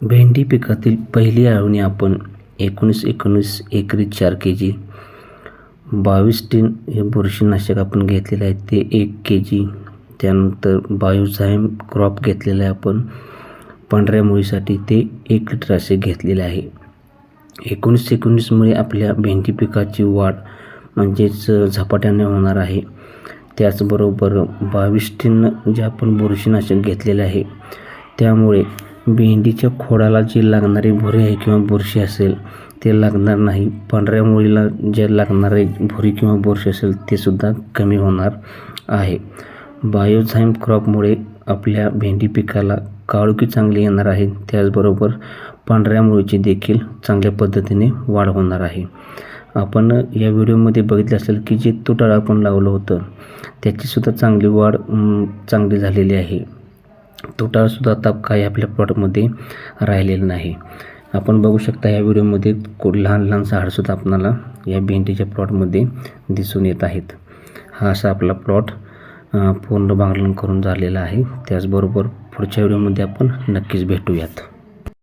भेंडी पिकातील पहिली आळवणी आपण 19-19 एकरी 4 kg, 22 टिन हे बुरशीनाशक आपण घेतलेले आहे ते 1 kg, त्यानंतर बायोझाइम क्रॉप घेतलेला आहे आपण पांढऱ्या मुळीसाठी ते 1 लिटर असे घेतलेले आहे. 19-19 मुळे आपल्या भेंडी पिकाची वाढ म्हणजेच झपाट्याने होणार आहे. त्याचबरोबर 22 टिन जे आपण बुरशीनाशक घेतलेले आहे त्यामुळे भेंडीच्या खोडाला जी लागणारी भुरी आहे किंवा बुरशी असेल ते लागणार नाही. पांढऱ्या मुळीला जे लागणारे भुरी किंवा बुरशी असेल ते सुद्धा कमी होणार आहे. बायोझाइम क्रॉपमुळे आपल्या भेंडी पिकाला काळोखी चांगली येणार आहे. त्याचबरोबर पांढऱ्या मुळीची देखील चांगल्या पद्धतीने वाढ होणार आहे. आपण या व्हिडिओमध्ये बघितले असेल की जे तुटाळ आपण लावलं होतं त्याचीसुद्धा चांगली वाढ चांगली झालेली आहे. तुटाळसुद्धा आता काही आपल्या प्लॉटमध्ये राहिलेलं नाही. आपण बघू शकता या व्हिडिओमध्ये लहान लहान झाडसुद्धा आपल्याला या भेंडीच्या प्लॉटमध्ये दिसून येत आहेत. हा असा आपला प्लॉट पूर्ण भांगलन करून झालेला आहे. त्याचबरोबर पुढच्या व्हिडिओमध्ये आपण नक्कीच भेटूयात.